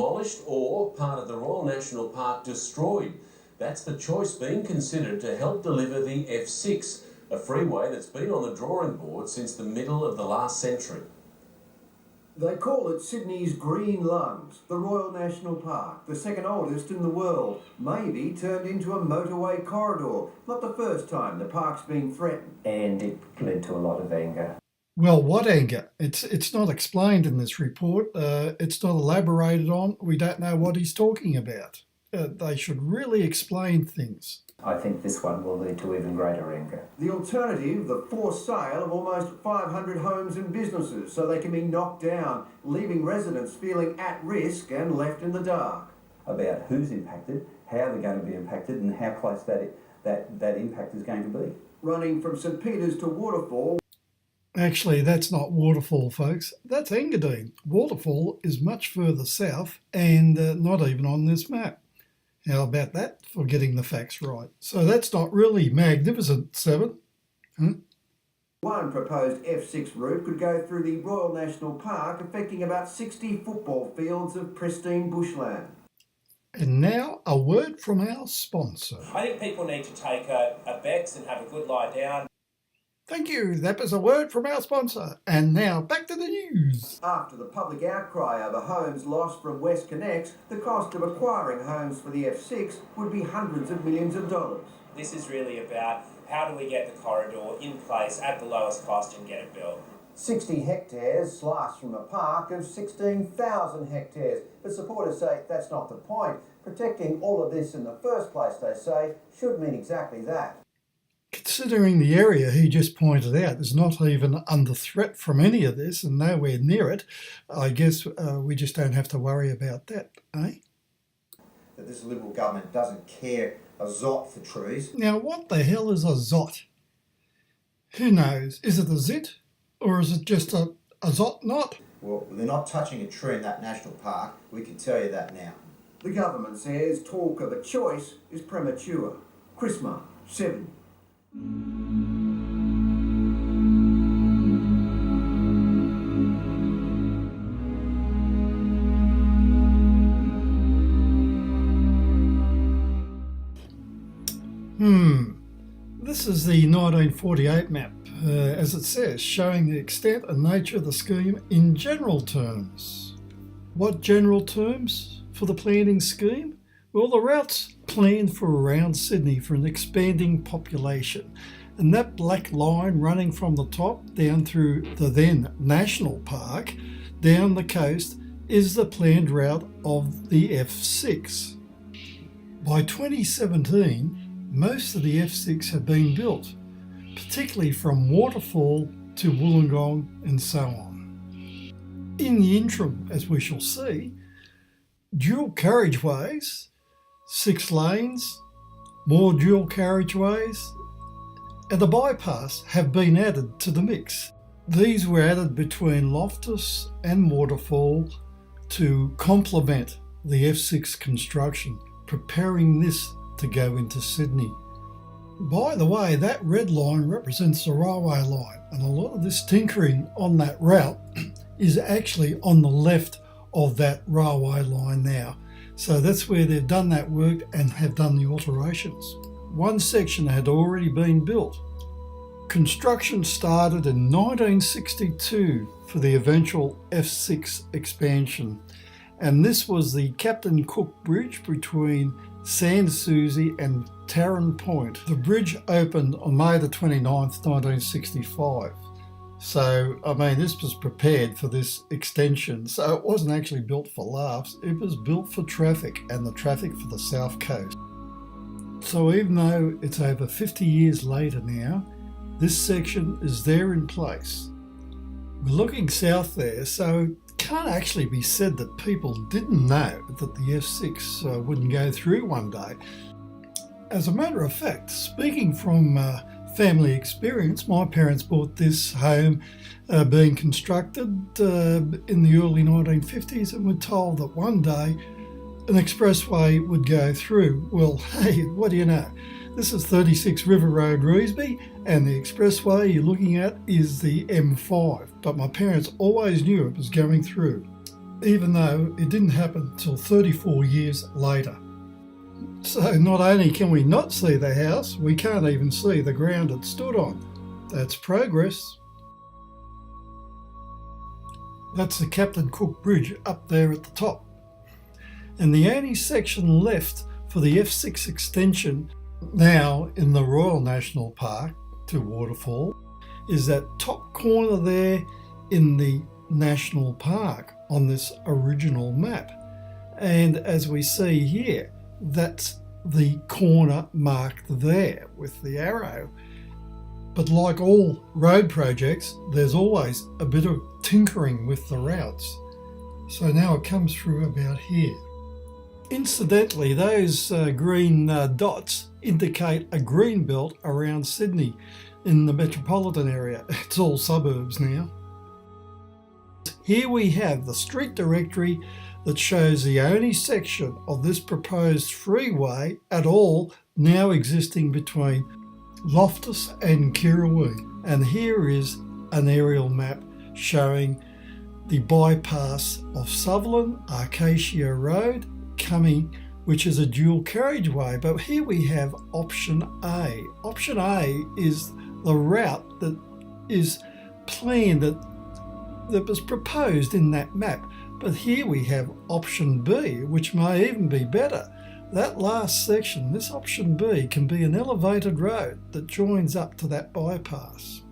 demolished or part of the Royal National Park destroyed. That's the choice being considered to help deliver the F6, a freeway that's been on the drawing board since the middle of the last century. They call it Sydney's Green Lungs, the Royal National Park, the second oldest in the world, maybe turned into a motorway corridor. Not the first time the park's been threatened. And it led to a lot of anger. Well, what anger? It's not explained in this report. It's not elaborated on. We don't know what he's talking about. They should really explain things. I think this one will lead to even greater anger. The alternative, the forced sale of almost 500 homes and businesses so they can be knocked down, leaving residents feeling at risk and left in the dark. About who's impacted, how they're going to be impacted and how close that impact is going to be. Running from St Peters to Waterfall. Actually, that's not Waterfall, folks. That's Engadine. Waterfall is much further south and not even on this map. How about that for getting the facts right? So that's not really magnificent, Seven. Huh? One proposed F6 route could go through the Royal National Park, affecting about 60 football fields of pristine bushland. And now a word from our sponsor. I think people need to take a Bex and have a good lie down. Thank you. That was a word from our sponsor. And now back to the news. After the public outcry over homes lost from WestConnex, the cost of acquiring homes for the F6 would be hundreds of millions of dollars. This is really about how do we get the corridor in place at the lowest cost and get it built. 60 hectares sliced from a park of 16,000 hectares. But supporters say that's not the point. Protecting all of this in the first place, they say, should mean exactly that. Considering the area he just pointed out is not even under threat from any of this and nowhere near it, I guess we just don't have to worry about that, eh? That this Liberal government doesn't care a zot for trees. Now, what the hell is a zot? Who knows? Is it a zit or is it just a zot not? Well, they're not touching a tree in that national park. We can tell you that now. The government says talk of a choice is premature. Chris Marr, 7. This is the 1948 map, as it says, showing the extent and nature of the scheme in general terms. What general terms for the planning scheme? Well, the route's planned for around Sydney for an expanding population, and that black line running from the top down through the then National Park down the coast is the planned route of the F6. By 2017, most of the F6 have been built, particularly from Waterfall to Wollongong and so on. In the interim, as we shall see, dual carriageways, 6 lanes, more dual carriageways, and a bypass have been added to the mix. These were added between Loftus and Waterfall to complement the F6 construction, preparing this to go into Sydney. By the way, that red line represents the railway line, and a lot of this tinkering on that route is actually on the left of that railway line now. So that's where they've done that work and have done the alterations. One section had already been built. Construction started in 1962 for the eventual F6 expansion, and this was the Captain Cook Bridge between Sans Souci and Tarrant Point. The bridge opened on May the 29th, 1965. So, I mean, this was prepared for this extension. So it wasn't actually built for laughs. It was built for traffic, and the traffic for the South Coast. So even though it's over 50 years later now, this section is there in place. We're looking south there, so it can't actually be said that people didn't know that the F6 wouldn't go through one day. As a matter of fact, speaking from family experience, my parents bought this home being constructed in the early 1950s and were told that one day an expressway would go through. Well, hey, what do you know? This is 36 River Road, Revesby, and the expressway you're looking at is the M5, but my parents always knew it was going through. even though it didn't happen until 34 years later. So not only can we not see the house, we can't even see the ground it stood on. That's progress. That's the Captain Cook Bridge up there at the top. And the only section left for the F6 extension now in the Royal National Park to Waterfall is that top corner there in the National Park on this original map. And as we see here, that's the corner marked there with the arrow. But like all road projects, there's always a bit of tinkering with the routes. So now it comes through about here. Incidentally, those green dots indicate a green belt around Sydney in the metropolitan area. It's all suburbs now. Here we have the street directory that shows the only section of this proposed freeway at all now existing between Loftus and Kirrawee. And here is an aerial map showing the bypass of Sutherland, Acacia Road, coming, which is a dual carriageway. But here we have option A. Option A is the route that is planned, that was proposed in that map. But here we have option B, which may even be better. That last section, this option B, can be an elevated road that joins up to that bypass.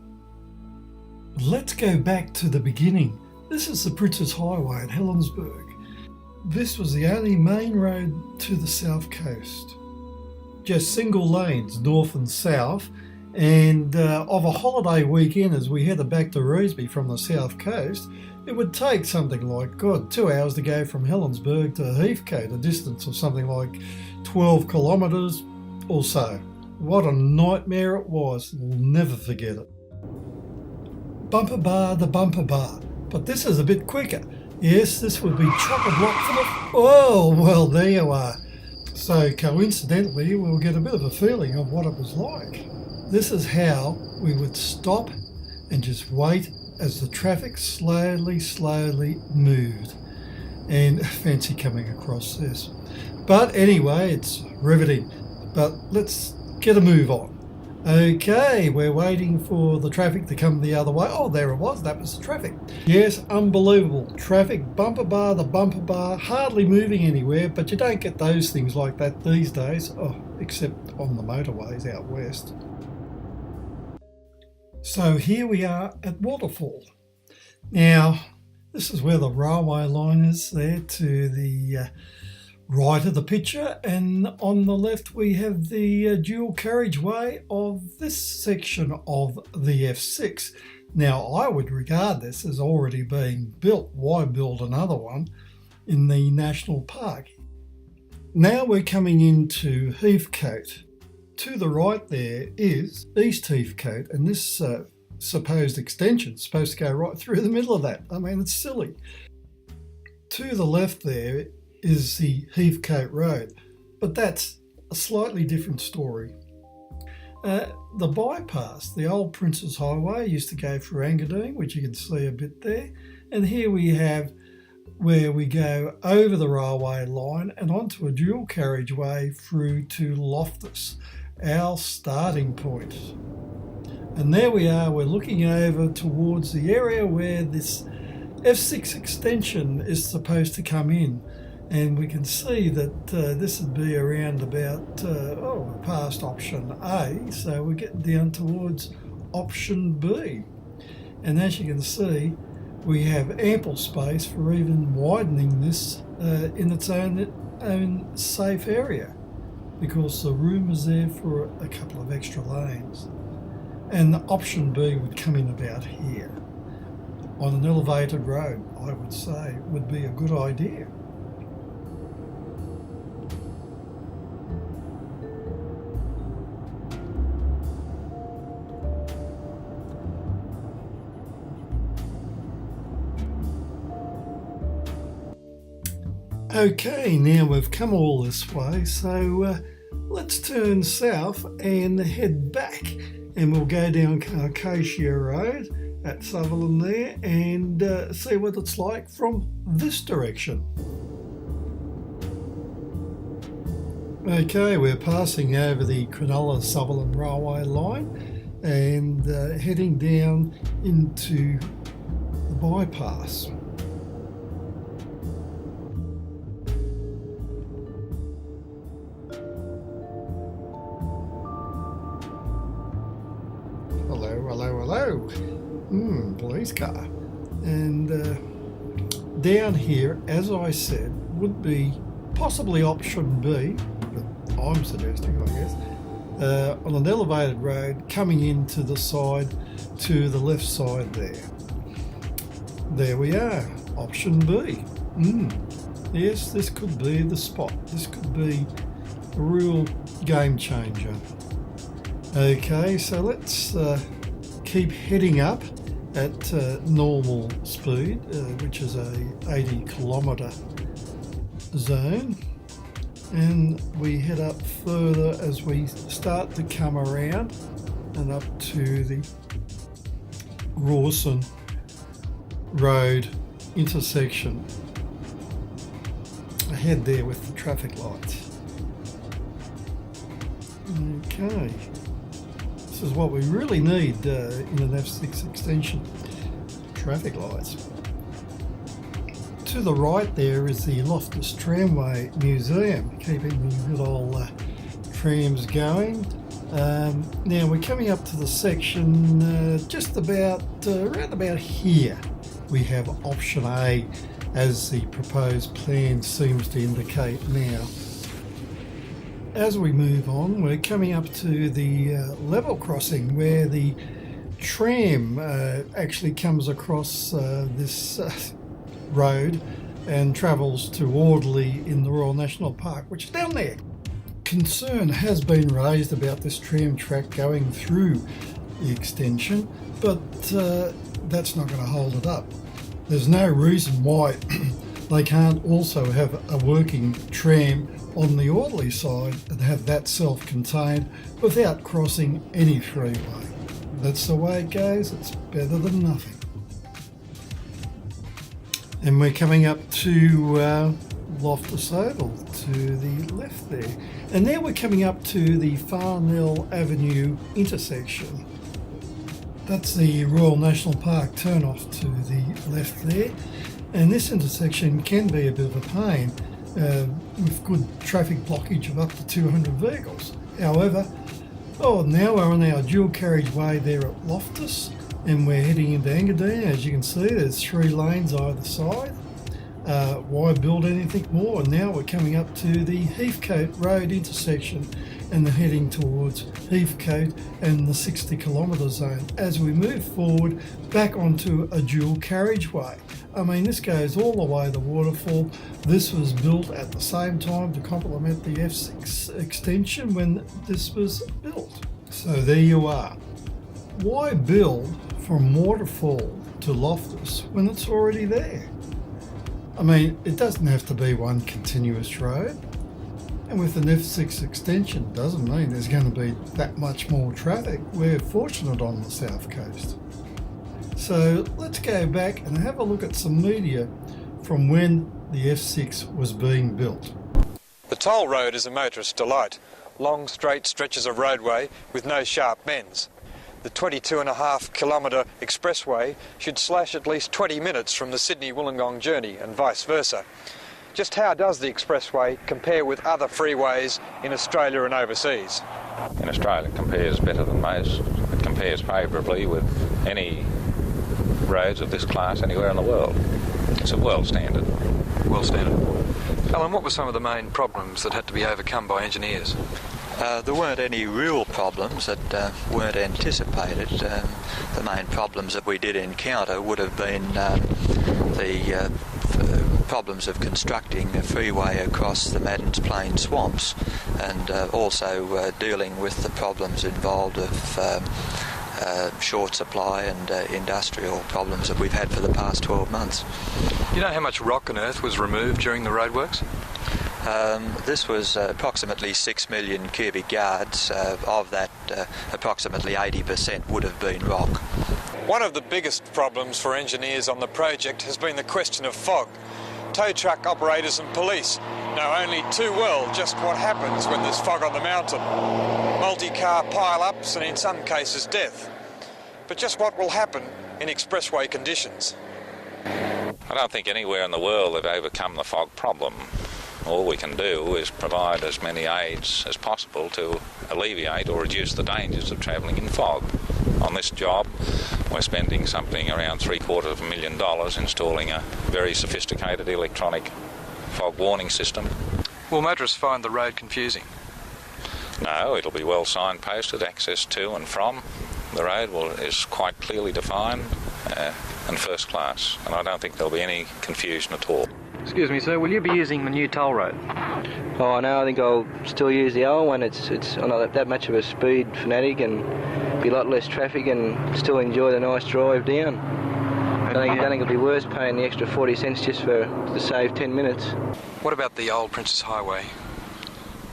Let's go back to the beginning. This is the Princes Highway at Helensburgh. This was the only main road to the south coast. Just single lanes, north and south, and of a holiday weekend as we headed back to Revesby from the south coast, it would take something like, 2 hours to go from Helensburgh to Heathcote, a distance of something like 12 kilometres or so. What a nightmare it was. We'll never forget it. Bumper bar, the bumper bar. But this is a bit quicker. Yes, this would be chock-a-block full of... Oh, well, there you are. So coincidentally, we'll get a bit of a feeling of what it was like. This is how we would stop and just wait as the traffic slowly moved. And fancy coming across this. But anyway, it's riveting. But let's get a move on. Okay, we're waiting for the traffic to come the other way. Oh, there it was. That was the traffic. Yes, unbelievable. Traffic, bumper bar, the bumper bar, hardly moving anywhere, but you don't get those things like that these days. Oh, except on the motorways out west. So here we are at Waterfall. Now, this is where the railway line is there to the right of the picture, and on the left we have the dual carriageway of this section of the F6. Now, I would regard this as already being built. Why build another one in the National Park? Now we're coming into Heathcote. To the right there is East Heathcote, and this supposed extension is supposed to go right through the middle of that. I mean, it's silly. To the left there is the Heathcote Road, but that's a slightly different story. The bypass, the old Princes Highway, used to go through Engadine, which you can see a bit there, and here we have where we go over the railway line and onto a dual carriageway through to Loftus, our starting point. And there we are, we're looking over towards the area where this F6 extension is supposed to come in. And we can see that this would be around about, past option A, so we're getting down towards option B. And as you can see, we have ample space for even widening this in its own safe area, because the room is there for a couple of extra lanes. And option B would come in about here. On an elevated road, I would say, would be a good idea. Okay, now we've come all this way, so let's turn south and head back and we'll go down Acacia Road at Sutherland there and see what it's like from this direction. Okay, we're passing over the Cronulla-Sutherland railway line and heading down into the bypass. Hello. Police car. And down here, as I said, would be possibly option B, but I'm suggesting, I guess, on an elevated road coming into the side, to the left side there. There we are, option B. Yes, this could be the spot. This could be a real game changer. Okay, so let's keep heading up at normal speed, which is a 80 kilometre zone, and we head up further as we start to come around and up to the Rawson Road intersection. Ahead there with the traffic lights. Okay. This is what we really need in an F6 extension, traffic lights. To the right there is the Loftus Tramway Museum, keeping the good old trams going. Now we're coming up to the section just about around about here. We have option A, as the proposed plan seems to indicate now. As we move on, we're coming up to the level crossing where the tram actually comes across this road and travels to Audley in the Royal National Park, which is down there. Concern has been raised about this tram track going through the extension, but that's not going to hold it up. There's no reason why they can't also have a working tram on the Audley side and have that self-contained without crossing any freeway. That's the way it goes. It's better than nothing. And we're coming up to Loftus Oval to the left there. And now we're coming up to the Farnell Avenue intersection. That's the Royal National Park turn-off to the left there. And this intersection can be a bit of a pain with good traffic blockage of up to 200 vehicles. However, now we're on our dual carriageway there at Loftus and we're heading into Engadine. As you can see, there's 3 lanes either side. Why build anything more? And now we're coming up to the Heathcote Road intersection and they're heading towards Heathcote and the 60 kilometre zone as we move forward back onto a dual carriageway. I mean, this goes all the way to Waterfall. This was built at the same time to complement the F6 extension when this was built. So there you are. Why build from Waterfall to Loftus when it's already there? I mean, it doesn't have to be one continuous road. And with an F6 extension, doesn't mean there's going to be that much more traffic. We're fortunate on the south coast. So let's go back and have a look at some media from when the F6 was being built. The toll road is a motorist's delight. Long straight stretches of roadway with no sharp bends. The 22.5 kilometre expressway should slash at least 20 minutes from the Sydney-Wollongong journey and vice versa. Just how does the expressway compare with other freeways in Australia and overseas? In Australia it compares better than most. It compares favourably with any roads of this class anywhere in the world. It's a world standard. World standard. Alan, what were some of the main problems that had to be overcome by engineers? There weren't any real problems that weren't anticipated. The main problems that we did encounter would have been the problems of constructing a freeway across the Maddens Plain swamps and also dealing with the problems involved of short supply and industrial problems that we've had for the past 12 months. Do you know how much rock and earth was removed during the roadworks? This was approximately 6 million cubic yards. Of that, approximately 80% would have been rock. One of the biggest problems for engineers on the project has been the question of fog. Tow truck operators and police know only too well just what happens when there's fog on the mountain. Multi-car pile-ups and in some cases death. But just what will happen in expressway conditions? I don't think anywhere in the world they've overcome the fog problem. All we can do is provide as many aids as possible to alleviate or reduce the dangers of travelling in fog. On this job, we're spending something around $750,000 installing a very sophisticated electronic fog warning system. Will motorists find the road confusing? No, it'll be well signposted. Access to and from the road is quite clearly defined and first class, and I don't think there'll be any confusion at all. Excuse me, sir, will you be using the new toll road? Oh no, I think I'll still use the old one. I'm not that much of a speed fanatic, and be a lot less traffic, and still enjoy the nice drive down. I don't think it'll be worth paying the extra 40 cents just to save 10 minutes. What about the old Princess Highway?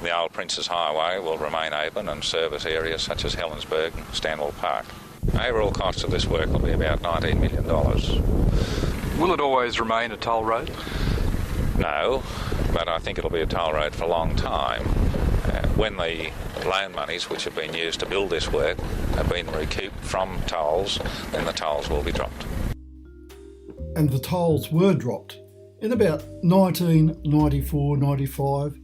The old Princess Highway will remain open and service areas such as Helensburgh and Stanwell Park. Overall cost of this work will be about $19 million. Will it always remain a toll road? No, but I think it'll be a toll road for a long time. When the loan monies which have been used to build this work have been recouped from tolls, then the tolls will be dropped. And the tolls were dropped in about 1994-95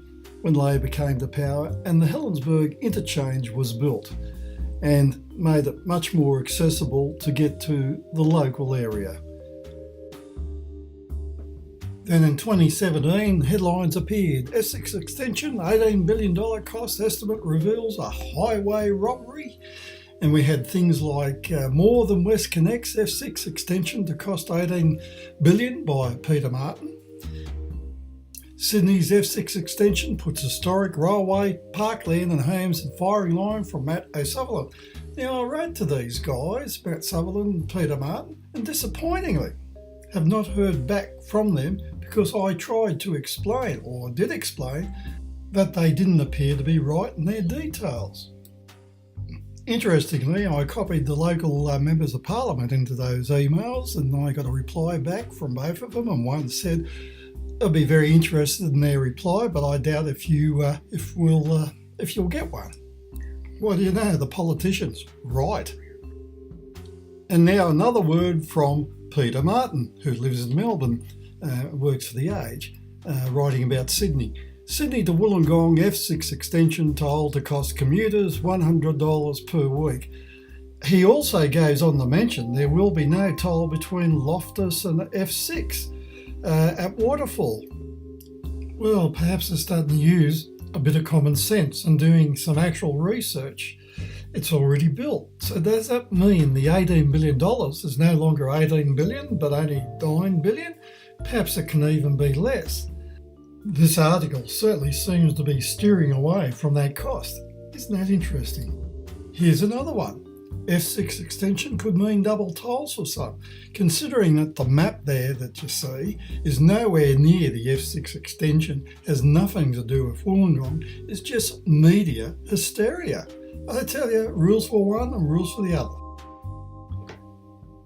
when Labor came to power, and the Helensburgh interchange was built and made it much more accessible to get to the local area. Then in 2017, headlines appeared. F6 extension, $18 billion cost estimate reveals a highway robbery. And we had things like More Than West Connects F6 extension to cost $18 billion by Peter Martin. Sydney's F6 extension puts historic railway, parkland and homes in firing line from Matt O'Sullivan. Now I wrote to these guys, Matt Sutherland and Peter Martin, and disappointingly have not heard back from them because I tried to explain, or did explain, that they didn't appear to be right in their details. Interestingly, I copied the local members of Parliament into those emails, and I got a reply back from both of them, and one said, I'll be very interested in their reply, but I doubt if you'll get one. What do you know? The politicians, right. And now another word from Peter Martin, who lives in Melbourne, works for The Age, writing about Sydney. Sydney to Wollongong F6 extension toll to cost commuters $100 per week. He also goes on to mention there will be no toll between Loftus and F6 at Waterfall. Well, perhaps they're starting to use a bit of common sense and doing some actual research. It's already built. So does that mean the $18 billion is no longer $18 billion, but only $9 billion? Perhaps it can even be less. This article certainly seems to be steering away from that cost. Isn't that interesting? Here's another one. F6 extension could mean double tolls for some, considering that the map there that you see is nowhere near the F6 extension, has nothing to do with Wollongong, it's just media hysteria. I tell you, rules for one and rules for the other.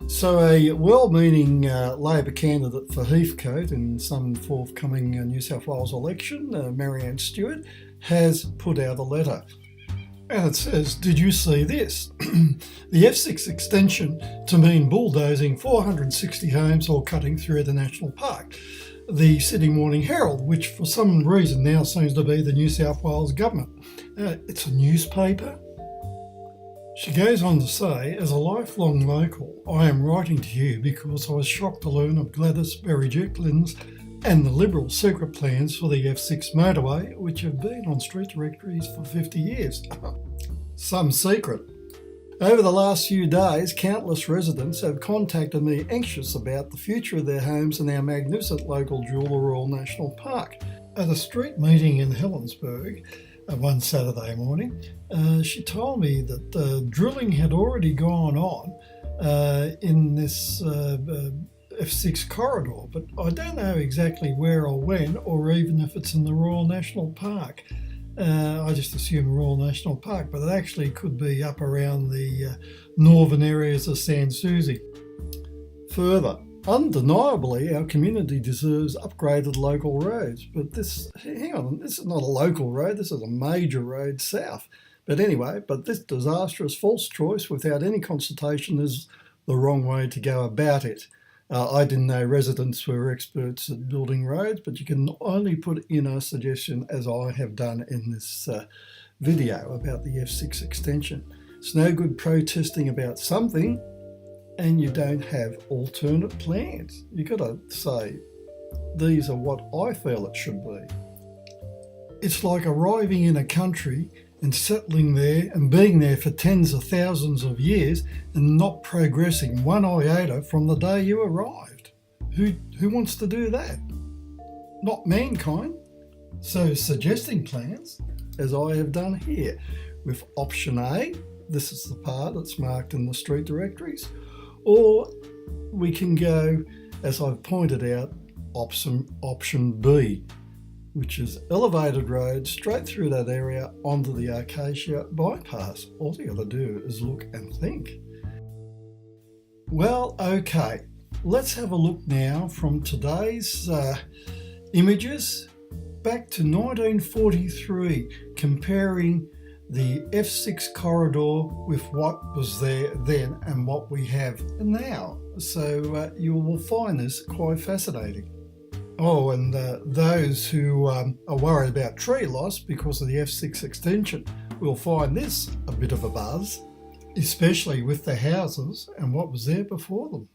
So a well-meaning Labor candidate for Heathcote in some forthcoming New South Wales election, Marianne Stewart, has put out a letter. And it says, did you see this? The F6 extension to mean bulldozing 460 homes or cutting through the National Park. The Sydney Morning Herald, which for some reason now seems to be the New South Wales Government. It's a newspaper. She goes on to say, as a lifelong local, I am writing to you because I was shocked to learn of Gladys Berejiklin's and the Liberal secret plans for the F6 motorway, which have been on street directories for 50 years. Some secret. Over the last few days, countless residents have contacted me anxious about the future of their homes in our magnificent local Jewel Royal National Park. At a street meeting in Helensburgh, one Saturday morning, she told me that drilling had already gone on in this F6 corridor, but I don't know exactly where or when, or even if it's in the Royal National Park. I just assume Royal National Park, but it actually could be up around the northern areas of Sans Souci. Further, undeniably, our community deserves upgraded local roads, but this is not a local road, this is a major road south. But anyway, this disastrous false choice without any consultation is the wrong way to go about it. I didn't know residents were experts at building roads, but you can only put in a suggestion, as I have done in this video about the F6 extension. It's no good protesting about something and you don't have alternate plans. You've got to say, these are what I feel it should be. It's like arriving in a country and settling there and being there for tens of thousands of years and not progressing one iota from the day you arrived. Who wants to do that? Not mankind. So suggesting plans, as I have done here, with option A, this is the part that's marked in the street directories, or we can go, as I've pointed out, option B, which is elevated road straight through that area onto the Acacia bypass. All you got to do is look and think. Well, okay, let's have a look now from today's images back to 1943, comparing the F6 corridor with what was there then and what we have now. So you will find this quite fascinating. Oh, and those who are worried about tree loss because of the F6 extension will find this a bit of a buzz, especially with the houses and what was there before them.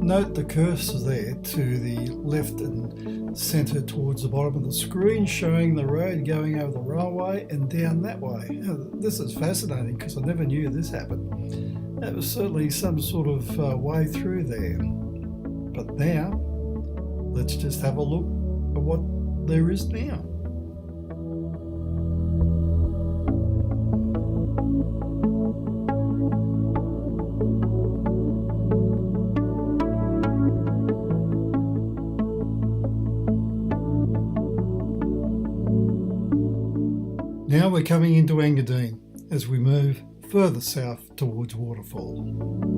Note the cursor there to the left and centre towards the bottom of the screen, showing the road going over the railway and down that way. This is fascinating because I never knew this happened. That was certainly some sort of way through there. But now, let's just have a look at what there is now. Now we're coming into Engadine as we move further south towards Waterfall.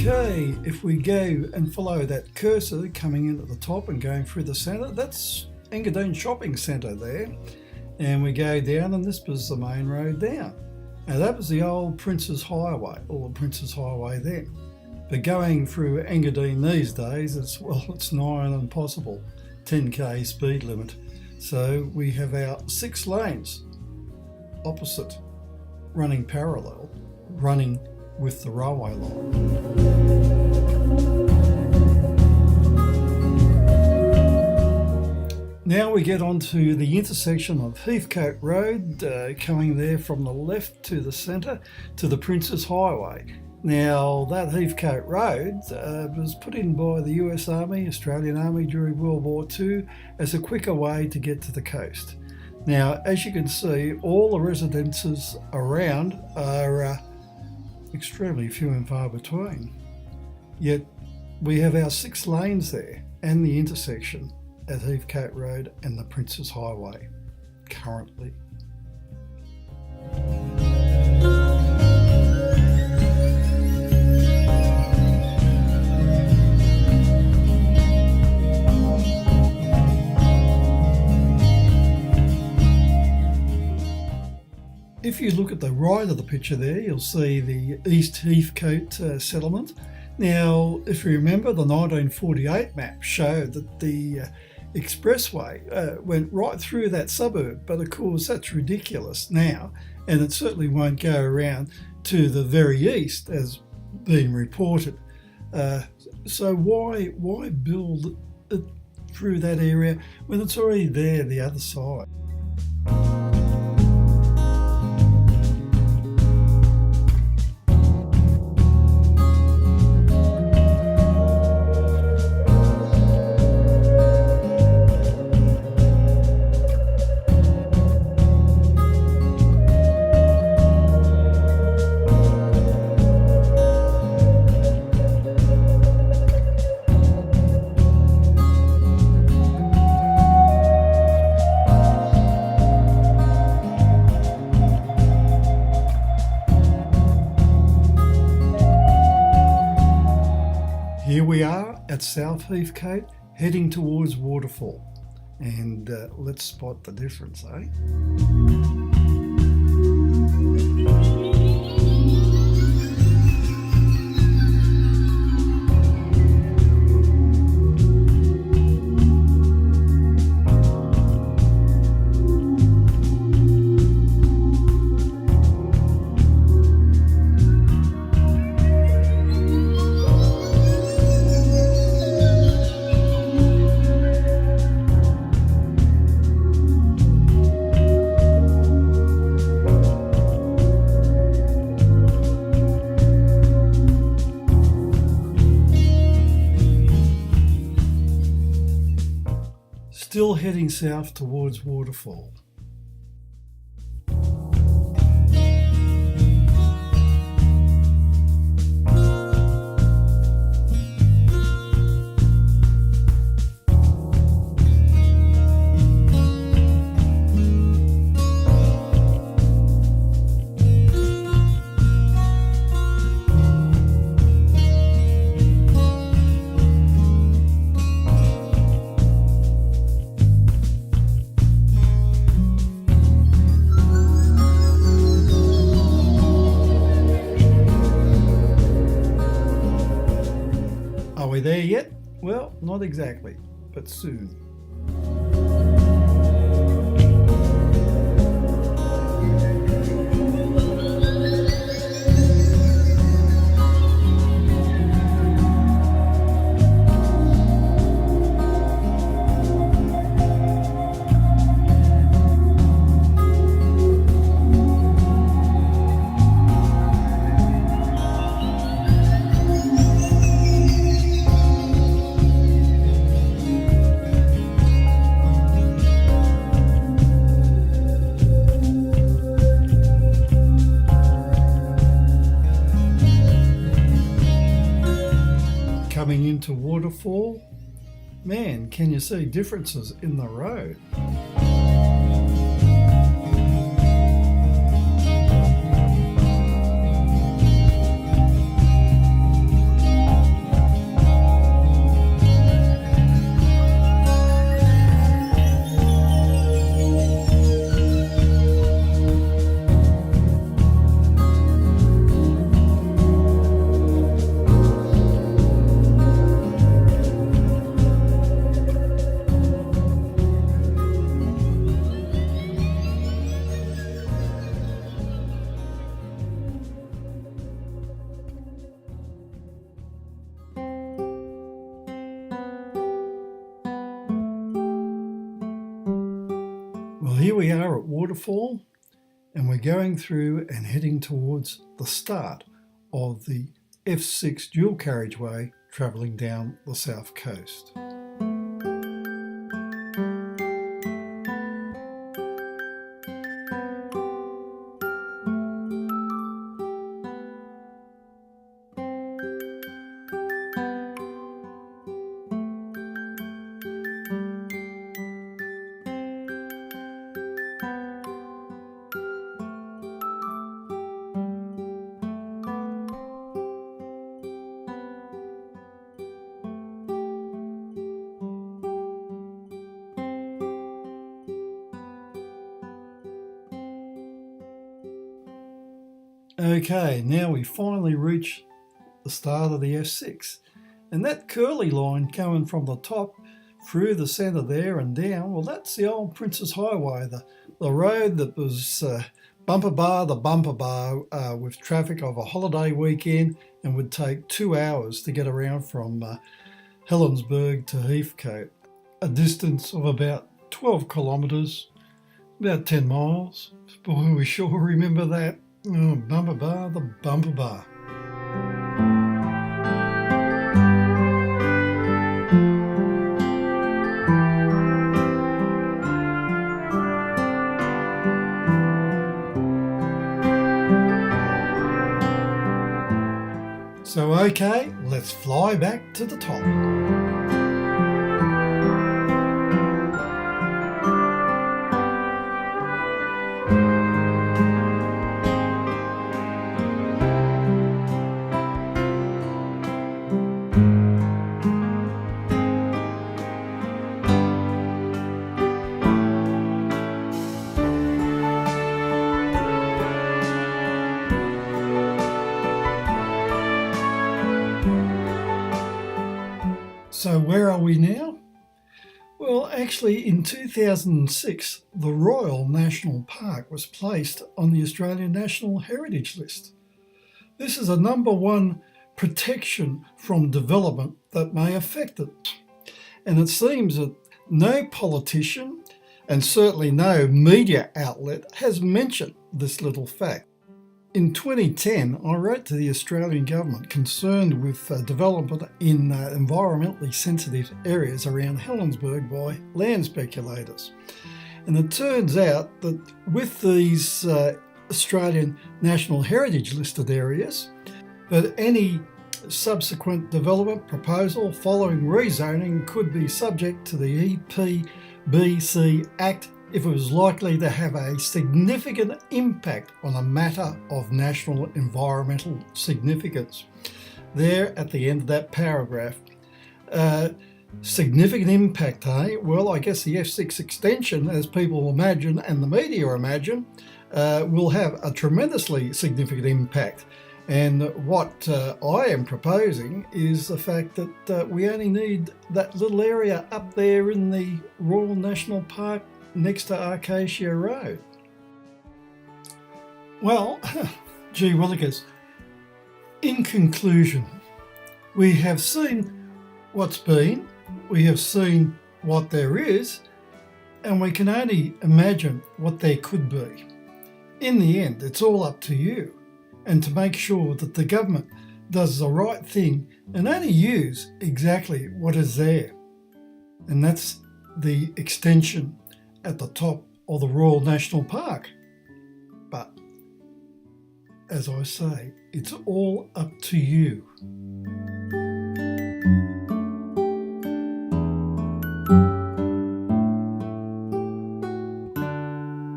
Okay, if we go and follow that cursor coming in at the top and going through the centre, that's Engadine Shopping Centre there. And we go down, and this was the main road down. Now that was the old Prince's Highway, or the Prince's Highway then. But going through Engadine these days, it's nigh on impossible. 10k speed limit. So we have our 6 lanes opposite, running parallel, running with the railway line. Now we get onto the intersection of Heathcote Road, coming there from the left to the centre to the Prince's Highway. Now that Heathcote Road was put in by the US Army, Australian Army during World War II as a quicker way to get to the coast. Now as you can see, all the residences around are extremely few and far between. Yet we have our 6 lanes there and the intersection at Heathcote Road and the Prince's Highway currently. If you look at the right of the picture there, you'll see the East Heathcote settlement. Now, if you remember, the 1948 map showed that the expressway went right through that suburb, but of course that's ridiculous now, and it certainly won't go around to the very east as being reported. So why build it through that area when it's already there the other side? Here we are at South Heathcote, heading towards Waterfall, and let's spot the difference, eh? Still heading south towards Waterfall. Are we there yet? Well, not exactly, but soon. Coming into Waterfall, man, can you see differences in the road? here we are at Waterfall, and we're going through and heading towards the start of the F6 dual carriageway travelling down the south coast. Okay, now we finally reach the start of the F6, and that curly line coming from the top through the centre there and down, well, that's the old Princess Highway, the road that was bumper bar to bumper bar with traffic of a holiday weekend and would take 2 hours to get around from Helensburgh to Heathcote, a distance of about 12 kilometres, about 10 miles. Boy, we sure remember that. Oh, bumper bar, the bumper bar. So okay, let's fly back to the top. So where are we now? Well, actually in 2006, the Royal National Park was placed on the Australian National Heritage List. This is a #1 protection from development that may affect it. And it seems that no politician and certainly no media outlet has mentioned this little fact. In 2010, I wrote to the Australian Government concerned with development in environmentally sensitive areas around Helensburgh by land speculators. And it turns out that with these Australian National Heritage listed areas, that any subsequent development proposal following rezoning could be subject to the EPBC Act if it was likely to have a significant impact on a matter of national environmental significance. There at the end of that paragraph, significant impact, eh? Well, I guess the F6 extension, as people imagine and the media imagine, will have a tremendously significant impact. And what I am proposing is the fact that we only need that little area up there in the Royal National Park next to Acacia Road. Well, gee willikers, in conclusion, we have seen what's been, we have seen what there is, and we can only imagine what there could be. In the end, it's all up to you, and to make sure that the government does the right thing and only use exactly what is there. And that's the extension at the top of the Royal National Park. But, as I say, it's all up to you.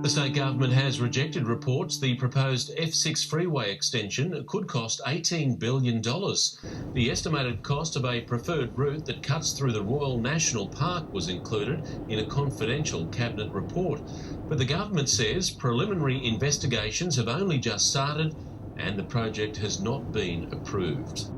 The state government has rejected reports the proposed F6 freeway extension could cost $18 billion. The estimated cost of a preferred route that cuts through the Royal National Park was included in a confidential cabinet report. But the government says preliminary investigations have only just started and the project has not been approved.